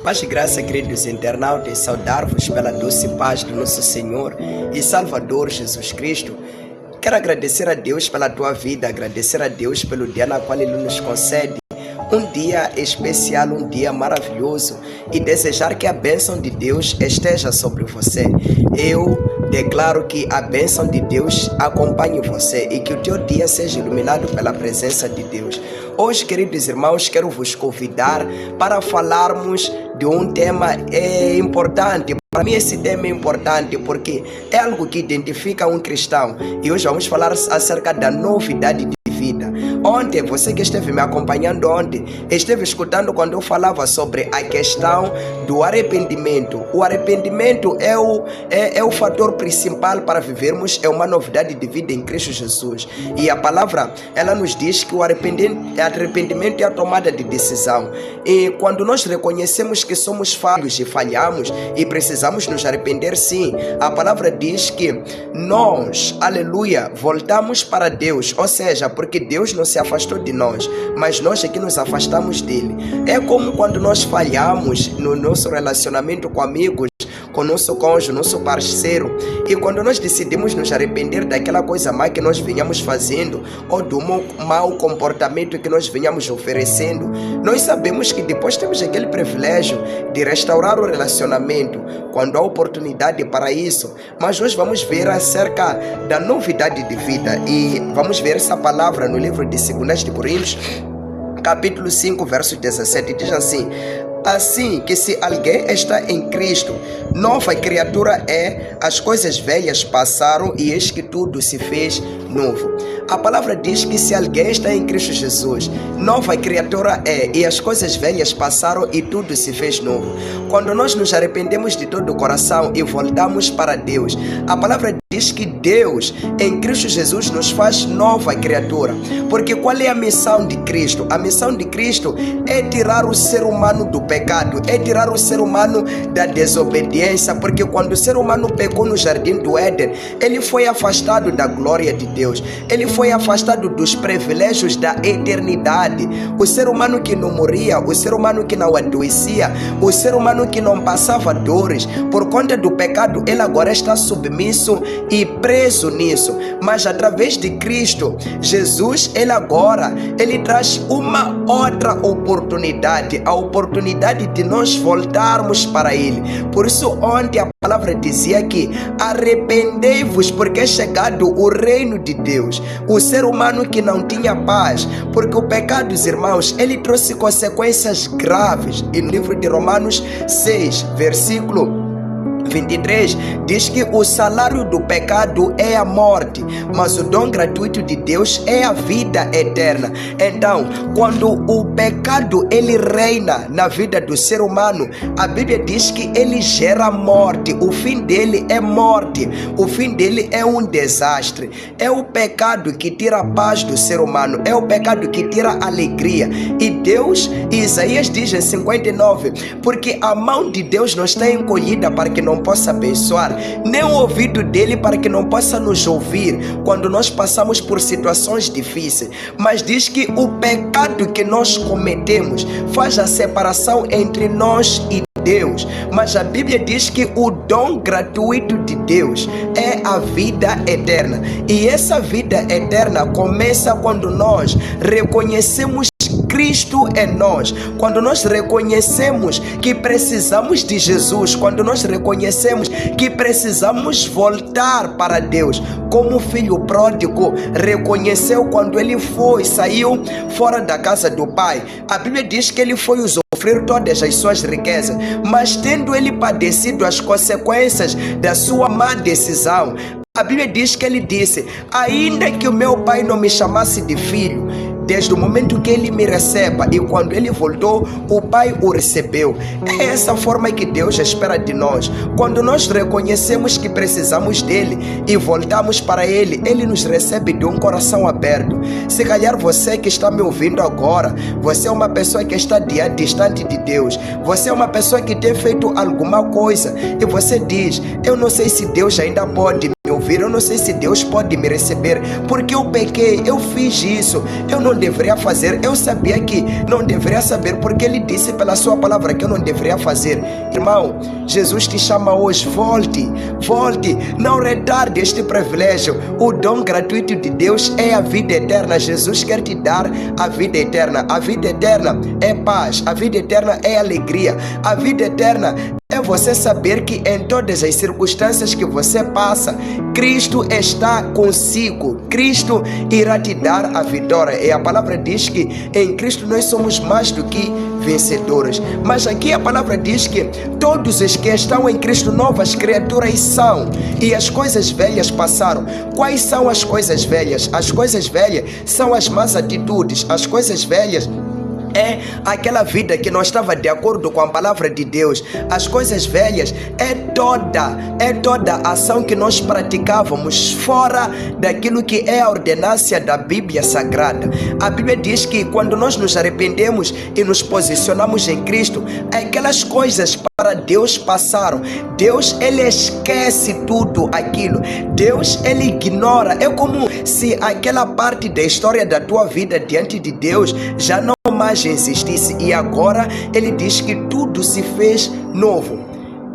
Paz e graça, queridos internautas, saudar-vos pela doce paz do nosso Senhor e Salvador Jesus Cristo. Quero agradecer a Deus pela tua vida, agradecer a Deus pelo dia na qual Ele nos concede um dia especial, um dia maravilhoso, e desejar que a bênção de Deus esteja sobre você. Eu declaro que a bênção de Deus acompanhe você e que o teu dia seja iluminado pela presença de Deus. Hoje, queridos irmãos, quero vos convidar para falarmos de um tema importante. Para mim esse tema é importante porque é algo que identifica um cristão. E hoje vamos falar acerca da novidade de vida. Ontem, você que esteve me acompanhando ontem, esteve escutando quando eu falava sobre a questão do arrependimento. O arrependimento é o fator principal para vivermos, é uma novidade de vida em Cristo Jesus. E a palavra, ela nos diz que o arrependimento é a tomada de decisão. E quando nós reconhecemos que somos falhos e falhamos e precisamos nos arrepender, sim, a palavra diz que nós, aleluia, voltamos para Deus, ou seja, porque Deus não se afastou de nós, mas nós é que nos afastamos dele. É como quando nós falhamos no nosso relacionamento com amigos, com nosso cônjuge, nosso parceiro, e quando nós decidimos nos arrepender daquela coisa má que nós vinhamos fazendo ou do mau comportamento que nós vinhamos oferecendo, nós sabemos que depois temos aquele privilégio de restaurar o relacionamento quando há oportunidade para isso. Mas hoje vamos ver acerca da novidade de vida e vamos ver essa palavra no livro de 2 de Coríntios, capítulo 5, verso 17, diz assim que se alguém está em Cristo, nova criatura é, as coisas velhas passaram e eis que tudo se fez novo. A palavra diz que se alguém está em Cristo Jesus, nova criatura é, e as coisas velhas passaram e tudo se fez novo. Quando nós nos arrependemos de todo o coração e voltamos para Deus, a palavra diz que Deus em Cristo Jesus nos faz nova criatura. Porque qual é a missão de Cristo? A missão de Cristo é tirar o ser humano do pecado, é tirar o ser humano da desobediência, porque quando o ser humano pecou no jardim do Éden, ele foi afastado da glória de Deus, ele foi afastado dos privilégios da eternidade. O ser humano que não morria, o ser humano que não adoecia, o ser humano que não passava dores, por conta do pecado, ele agora está submisso e preso nisso. Mas através de Cristo Jesus, ele traz uma outra oportunidade, a oportunidade de nós voltarmos para Ele. Por isso ontem a palavra dizia que arrependei-vos porque é chegado o reino de Deus. O ser humano que não tinha paz, porque o pecado, irmãos, ele trouxe consequências graves. E no livro de Romanos 6, versículo 23, diz que o salário do pecado é a morte, mas o dom gratuito de Deus é a vida eterna. Então, quando o pecado ele reina na vida do ser humano, a Bíblia diz que ele gera morte. O fim dele é morte, o fim dele é um desastre. É o pecado que tira a paz do ser humano, é o pecado que tira a alegria. E Deus, Isaías diz em 59, porque a mão de Deus não está encolhida para que não possa abençoar, nem o ouvido dele para que não possa nos ouvir quando nós passamos por situações difíceis. Mas diz que o pecado que nós cometemos faz a separação entre nós e Deus. Mas a Bíblia diz que o dom gratuito de Deus é a vida eterna. E essa vida eterna começa quando nós reconhecemos Cristo em nós, quando nós reconhecemos que precisamos de Jesus, quando nós reconhecemos que precisamos voltar para Deus, como o filho pródigo reconheceu quando ele saiu fora da casa do pai. A Bíblia diz que ele foi usufruir todas as suas riquezas, mas tendo ele padecido as consequências da sua má decisão, a Bíblia diz que ele disse: ainda que o meu pai não me chamasse de filho, desde o momento que ele me receba, e quando ele voltou, o Pai o recebeu. É essa forma que Deus espera de nós. Quando nós reconhecemos que precisamos dele e voltamos para ele, ele nos recebe de um coração aberto. Se calhar você que está me ouvindo agora, você é uma pessoa que está distante de Deus, você é uma pessoa que tem feito alguma coisa e você diz: eu não sei se Deus ainda pode me ouvir. ouvir, eu não sei se Deus pode me receber, porque eu pequei, eu fiz isso, eu não deveria fazer, eu sabia que não deveria saber, porque Ele disse pela sua palavra que eu não deveria fazer. Irmão, Jesus te chama hoje, volte, não retarde este privilégio. O dom gratuito de Deus é a vida eterna. Jesus quer te dar a vida eterna. A vida eterna é paz, a vida eterna é alegria, a vida eterna é você saber que em todas as circunstâncias que você passa, Cristo está consigo. Cristo irá te dar a vitória. E a palavra diz que em Cristo nós somos mais do que vencedores. Mas aqui a palavra diz que todos os que estão em Cristo novas criaturas são, e as coisas velhas passaram. Quais são as coisas velhas? As coisas velhas são as más atitudes. As coisas velhas é aquela vida que não estava de acordo com a palavra de Deus. As coisas velhas é toda a ação que nós praticávamos fora daquilo que é a ordenância da Bíblia Sagrada. A Bíblia diz que quando nós nos arrependemos e nos posicionamos em Cristo, aquelas coisas para Deus passaram. Deus, Ele esquece tudo aquilo. Deus, Ele ignora. É como se aquela parte da história da tua vida diante de Deus já não mais existisse, e agora Ele diz que tudo se fez novo.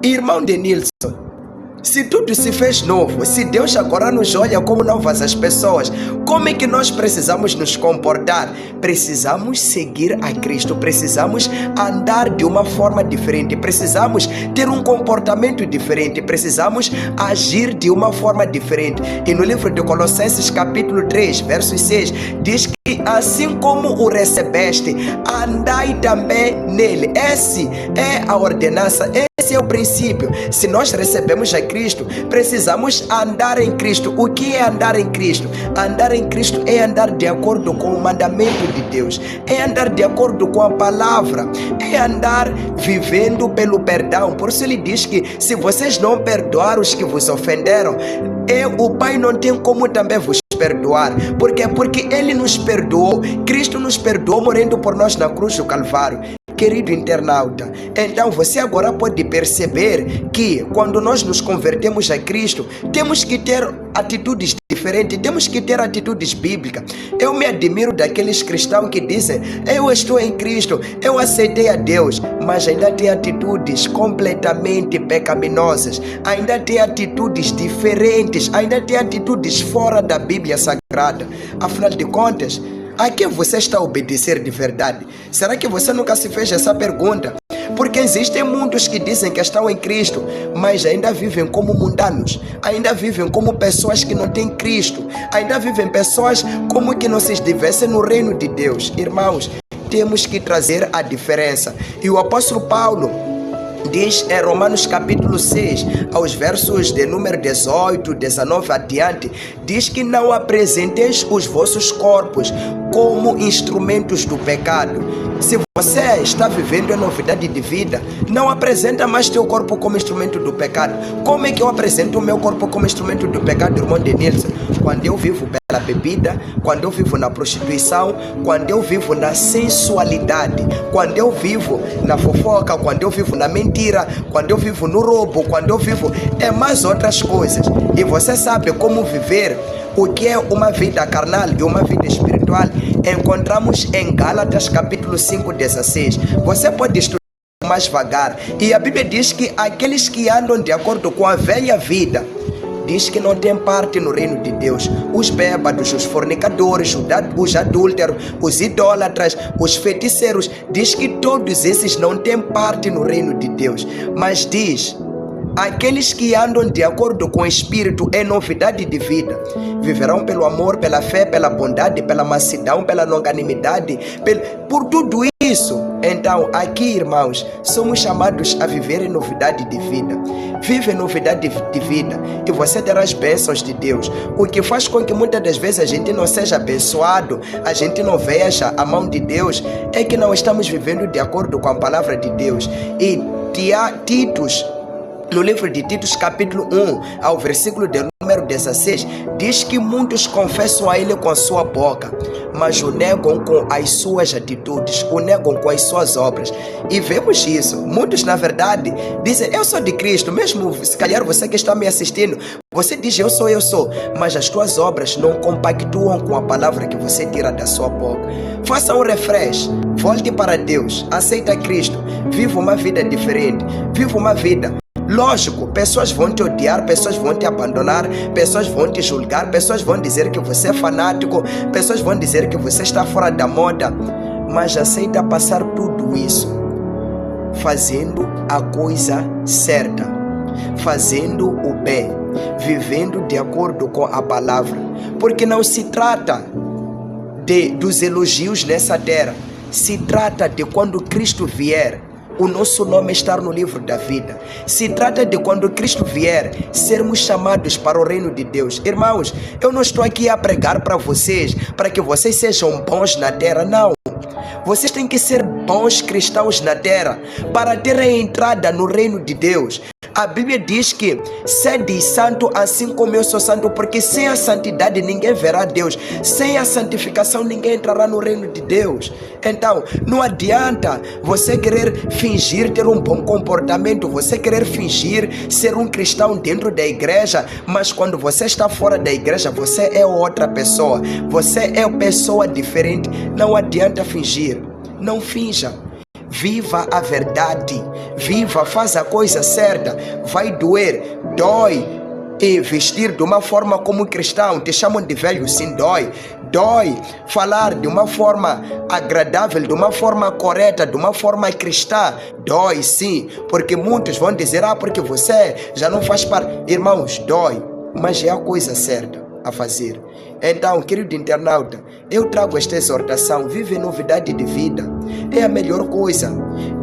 Irmão Denilson, se tudo se fez novo, se Deus agora nos olha como novas as pessoas, como é que nós precisamos nos comportar? Precisamos seguir a Cristo, precisamos andar de uma forma diferente, precisamos ter um comportamento diferente, precisamos agir de uma forma diferente. E no livro de Colossenses capítulo 3, verso 6, diz que assim como o recebeste, andai também nele. Esse é a ordenança, esse é o princípio. Se nós recebemos a Cristo, precisamos andar em Cristo. O que é andar em Cristo? Andar em Cristo é andar de acordo com o mandamento de Deus, é andar de acordo com a palavra, é andar vivendo pelo perdão. Por isso Ele diz que se vocês não perdoar os que vos ofenderam, o Pai não tem como também vos perdoar. Por quê? Porque Ele nos perdoou. Cristo nos perdoou morrendo por nós na cruz do Calvário. Querido internauta, então você agora pode perceber que quando nós nos convertemos a Cristo, temos que ter atitudes diferentes, temos que ter atitudes bíblicas. Eu me admiro daqueles cristãos que dizem: eu estou em Cristo, eu aceitei a Deus, mas ainda tem atitudes completamente pecaminosas, ainda tem atitudes diferentes, ainda tem atitudes fora da Bíblia Sagrada. Afinal de contas, a quem você está a obedecer de verdade? Será que você nunca se fez essa pergunta? Porque existem muitos que dizem que estão em Cristo, mas ainda vivem como mundanos, ainda vivem como pessoas que não têm Cristo, ainda vivem pessoas como que não se estivessem no reino de Deus. Irmãos, temos que trazer a diferença. E o apóstolo Paulo diz em Romanos capítulo 6, aos versos de número 18, 19 adiante, diz que não apresenteis os vossos corpos como instrumentos do pecado. Se você está vivendo a novidade de vida, não apresenta mais teu corpo como instrumento do pecado. Como é que eu apresento o meu corpo como instrumento do pecado, irmão Denilson? Quando eu vivo pela bebida, quando eu vivo na prostituição, quando eu vivo na sensualidade, quando eu vivo na fofoca, quando eu vivo na mentira, quando eu vivo no roubo, quando eu vivo em mais outras coisas. E você sabe como viver o que é uma vida carnal e uma vida espiritual? Encontramos em Gálatas capítulo 5, 16. Você pode estudar mais vagar. E a Bíblia diz que aqueles que andam de acordo com a velha vida, diz que não tem parte no reino de Deus. Os bêbados, os fornicadores, os adúlteros, os idólatras, os feiticeiros, diz que todos esses não têm parte no reino de Deus. Mas diz: aqueles que andam de acordo com o Espírito em novidade de vida, viverão pelo amor, pela fé, pela bondade, pela mansidão, pela longanimidade, por tudo isso. Então, aqui, irmãos, somos chamados a viver em novidade de vida. Vive em novidade de vida e você terá as bênçãos de Deus. O que faz com que muitas das vezes a gente não seja abençoado, a gente não veja a mão de Deus, é que não estamos vivendo de acordo com a palavra de Deus. E Titos, no livro de Titos capítulo 1, ao versículo de número 16, diz que muitos confessam a Ele com a sua boca, mas o negam com as suas atitudes, o negam com as suas obras. E vemos isso. Muitos, na verdade, dizem, eu sou de Cristo, mesmo se calhar você que está me assistindo, você diz, eu sou, mas as tuas obras não compactuam com a palavra que você tira da sua boca. Faça um refresh, volte para Deus, aceita Cristo, viva uma vida diferente, viva uma vida. Lógico, pessoas vão te odiar, pessoas vão te abandonar, pessoas vão te julgar, pessoas vão dizer que você é fanático, pessoas vão dizer que você está fora da moda, mas aceita passar tudo isso, fazendo a coisa certa, fazendo o bem, vivendo de acordo com a palavra, porque não se trata dos elogios nessa terra, se trata de quando Cristo vier, o nosso nome estar no livro da vida. Se trata de quando Cristo vier, sermos chamados para o reino de Deus. Irmãos, eu não estou aqui a pregar para vocês, para que vocês sejam bons na terra, não. Vocês têm que ser bons cristãos na terra, para ter a entrada no reino de Deus. A Bíblia diz que sede santo assim como eu sou santo, porque sem a santidade ninguém verá Deus, sem a santificação ninguém entrará no reino de Deus. Então, não adianta você querer fingir ter um bom comportamento, você querer fingir ser um cristão dentro da igreja, mas quando você está fora da igreja, você é outra pessoa, você é uma pessoa diferente. Não adianta fingir, não finja. Viva a verdade, viva, faz a coisa certa. Vai doer, dói. E vestir de uma forma como cristão, te chamam de velho, sim, dói. Dói falar de uma forma agradável, de uma forma correta, de uma forma cristã, dói sim, porque muitos vão dizer, porque você já não faz parte. Irmãos, dói, mas é a coisa certa a fazer. Então, querido internauta, eu trago esta exortação, vive novidade de vida, é a melhor coisa.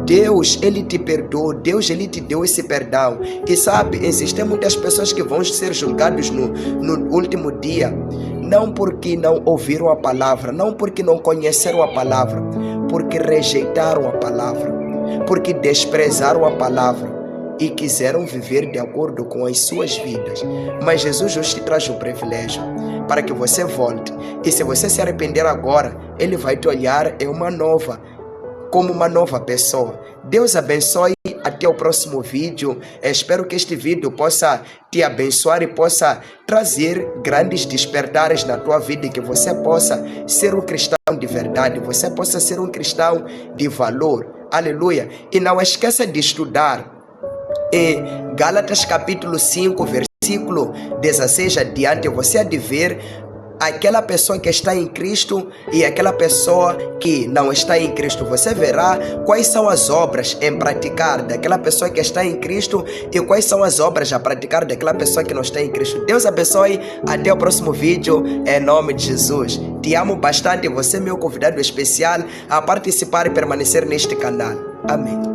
Deus, Ele te perdoou, Deus, Ele te deu esse perdão. E sabe, existem muitas pessoas que vão ser julgadas no último dia, não porque não ouviram a palavra, não porque não conheceram a palavra, porque rejeitaram a palavra, porque desprezaram a palavra e quiseram viver de acordo com as suas vidas. Mas Jesus hoje te traz o privilégio para que você volte. E se você se arrepender agora, Ele vai te olhar como uma nova pessoa. Deus abençoe. Até o próximo vídeo. Espero que este vídeo possa te abençoar e possa trazer grandes despertares na tua vida, e que você possa ser um cristão de verdade, você possa ser um cristão de valor. Aleluia. E não esqueça de estudar em Gálatas capítulo 5, versículo 16 adiante. Você há de ver aquela pessoa que está em Cristo e aquela pessoa que não está em Cristo. Você verá quais são as obras em praticar daquela pessoa que está em Cristo e quais são as obras a praticar daquela pessoa que não está em Cristo. Deus abençoe. Até o próximo vídeo, em nome de Jesus. Te amo bastante. Você é meu convidado especial a participar e permanecer neste canal. Amém.